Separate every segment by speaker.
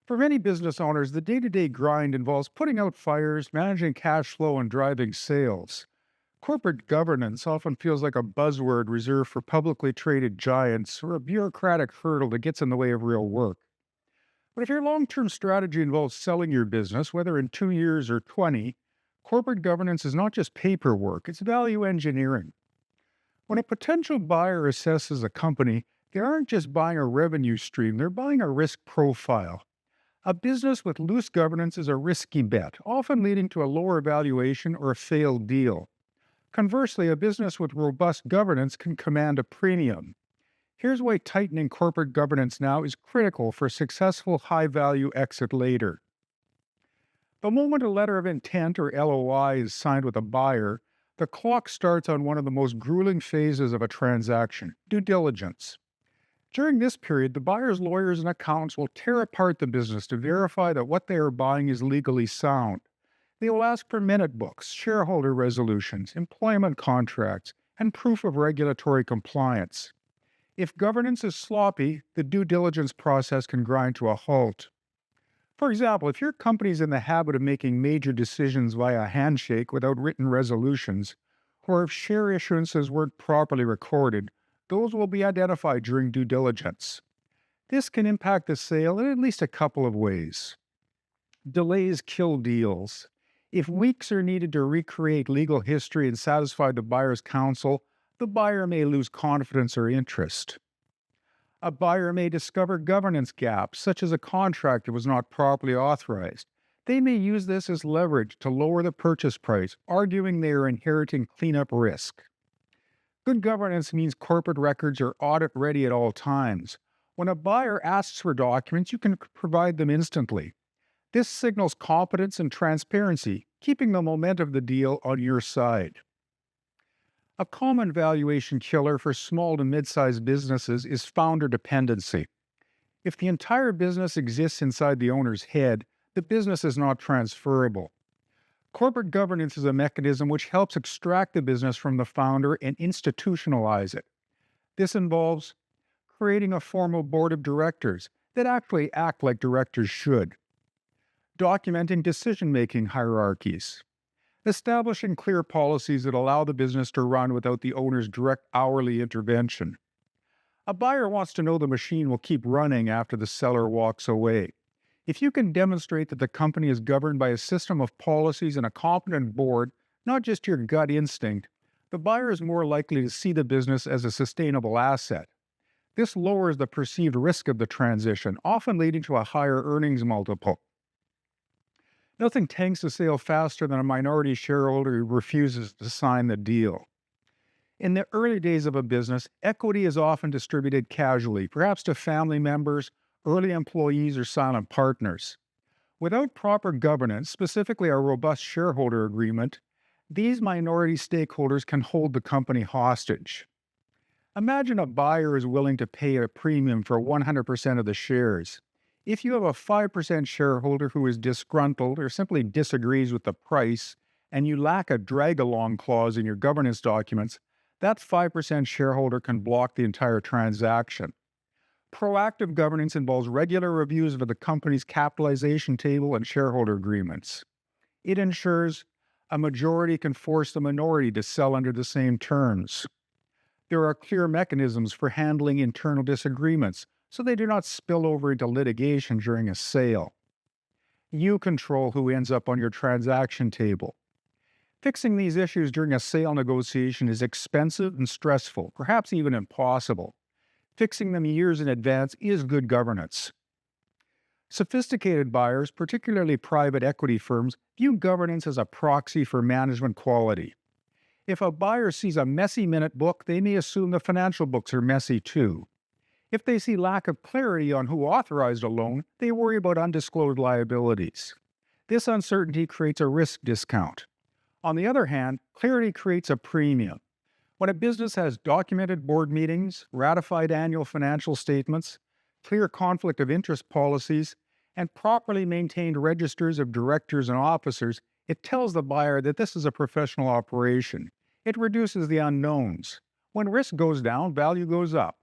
Speaker 1: For many business owners, the day to day grind involves putting out fires, managing cash flow, and driving sales. Corporate governance often feels like a buzzword reserved for publicly traded giants or a bureaucratic hurdle that gets in the way of real work. But if your long term strategy involves selling your business, whether in 2 years or 20, corporate governance is not just paperwork, it's value engineering. When a potential buyer assesses a company, they aren't just buying a revenue stream, they're buying a risk profile. A business with loose governance is a risky bet, often leading to a lower valuation or a failed deal. Conversely, a business with robust governance can command a premium. Here's why tightening corporate governance now is critical for a successful high value exit later. The moment a letter of intent or LOI is signed with a buyer, the clock starts on one of the most grueling phases of a transaction: due diligence. During this period, the buyer's lawyers and accountants will tear apart the business to verify that what they are buying is legally sound. They will ask for minute books, shareholder resolutions, employment contracts, and proof of regulatory compliance. If governance is sloppy, the due diligence process can grind to a halt. For example, if your company is in the habit of making major decisions via handshake without written resolutions, or if share issuances weren't properly recorded, those will be identified during due diligence. This can impact the sale in at least a couple of ways. Delays kill deals. If weeks are needed to recreate legal history and satisfy the buyer's counsel, the buyer may lose confidence or interest. A buyer may discover governance gaps, such as a contract that was not properly authorized. They may use this as leverage to lower the purchase price, arguing they are inheriting cleanup risk. Good governance means corporate records are audit ready at all times. When a buyer asks for documents, you can provide them instantly. This signals competence and transparency, keeping the momentum of the deal on your side. A common valuation killer for small to mid-sized businesses is founder dependency. If the entire business exists inside the owner's head, the business is not transferable. Corporate governance is a mechanism which helps extract the business from the founder and institutionalize it. This involves creating a formal board of directors that actually act like directors should, documenting decision-making hierarchies, establishing clear policies that allow the business to run without the owner's direct hourly intervention. A buyer wants to know the machine will keep running after the seller walks away. If you can demonstrate that the company is governed by a system of policies and a competent board, not just your gut instinct, the buyer is more likely to see the business as a sustainable asset. This lowers the perceived risk of the transition, often leading to a higher earnings multiple. Nothing tanks a sale faster than a minority shareholder who refuses to sign the deal. In the early days of a business, equity is often distributed casually, perhaps to family members, early employees, or silent partners. Without proper governance, specifically a robust shareholder agreement, these minority stakeholders can hold the company hostage. Imagine a buyer is willing to pay a premium for 100% of the shares. If you have a 5% shareholder who is disgruntled or simply disagrees with the price, and you lack a drag-along clause in your governance documents, that 5% shareholder can block the entire transaction. Proactive governance involves regular reviews of the company's capitalization table and shareholder agreements. It ensures a majority can force the minority to sell under the same terms. There are clear mechanisms for handling internal disagreements, so they do not spill over into litigation during a sale. You control who ends up on your transaction table. Fixing these issues during a sale negotiation is expensive and stressful, perhaps even impossible. Fixing them years in advance is good governance. Sophisticated buyers, particularly private equity firms, view governance as a proxy for management quality. If a buyer sees a messy minute book, they may assume the financial books are messy too. If they see lack of clarity on who authorized a loan, they worry about undisclosed liabilities. This uncertainty creates a risk discount. On the other hand, clarity creates a premium. When a business has documented board meetings, ratified annual financial statements, clear conflict of interest policies, and properly maintained registers of directors and officers, it tells the buyer that this is a professional operation. It reduces the unknowns. When risk goes down, value goes up.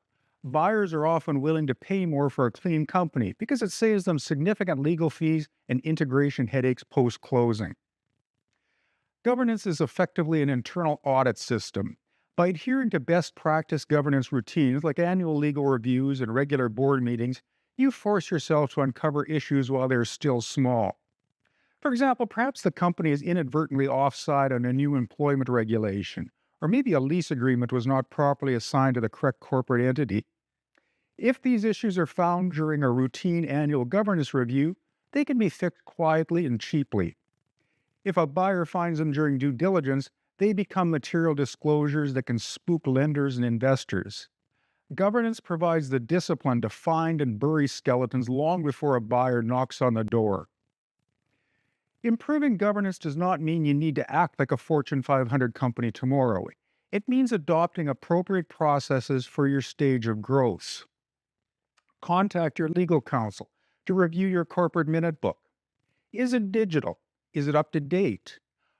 Speaker 1: Buyers are often willing to pay more for a clean company because it saves them significant legal fees and integration headaches post closing. Governance is effectively an internal audit system. By adhering to best practice governance routines like annual legal reviews and regular board meetings, you force yourself to uncover issues while they're still small. For example, perhaps the company is inadvertently offside on a new employment regulation, or maybe a lease agreement was not properly assigned to the correct corporate entity. If these issues are found during a routine annual governance review, they can be fixed quietly and cheaply. If a buyer finds them during due diligence, they become material disclosures that can spook lenders and investors. Governance provides the discipline to find and bury skeletons long before a buyer knocks on the door. Improving governance does not mean you need to act like a Fortune 500 company tomorrow. It means adopting appropriate processes for your stage of growth. Contact your legal counsel to review your corporate minute book. Is it digital? Is it up to date?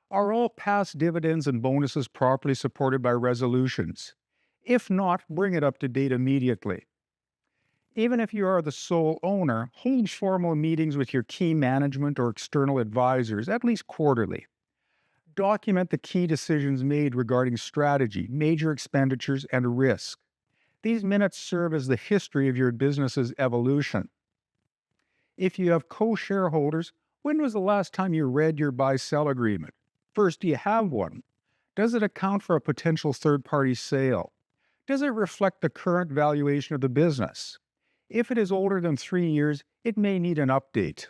Speaker 1: Are all past dividends and bonuses properly supported by resolutions? If not, bring it up to date immediately. Even if you are the sole owner, hold formal meetings with your key management or external advisors at least quarterly. Document the key decisions made regarding strategy, major expenditures, and risk. These minutes serve as the history of your business's evolution. If you have co-shareholders, when was the last time you read your buy-sell agreement? First, do you have one? Does it account for a potential third-party sale? Does it reflect the current valuation of the business? If it is older than 3 years, it may need an update.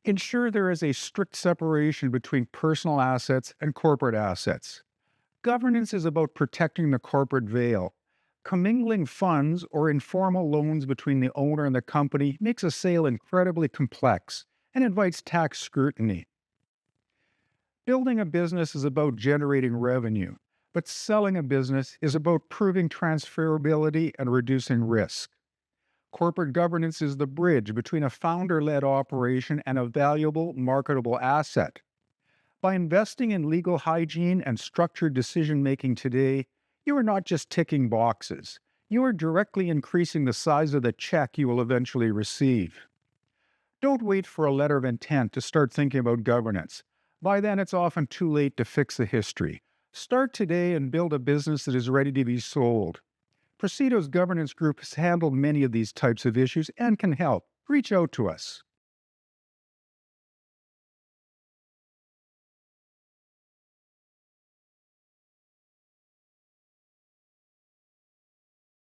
Speaker 1: Ensure there is a strict separation between personal assets and corporate assets. Governance is about protecting the corporate veil. Commingling funds or informal loans between the owner and the company makes a sale incredibly complex and invites tax scrutiny. Building a business is about generating revenue, but selling a business is about proving transferability and reducing risk. Corporate governance is the bridge between a founder-led operation and a valuable, marketable asset. By investing in legal hygiene and structured decision-making today, you are not just ticking boxes. You are directly increasing the size of the check you will eventually receive. Don't wait for a letter of intent to start thinking about governance. By then, it's often too late to fix the history. Start today and build a business that is ready to be sold. Procido's governance group has handled many of these types of issues and can help. Reach out to us.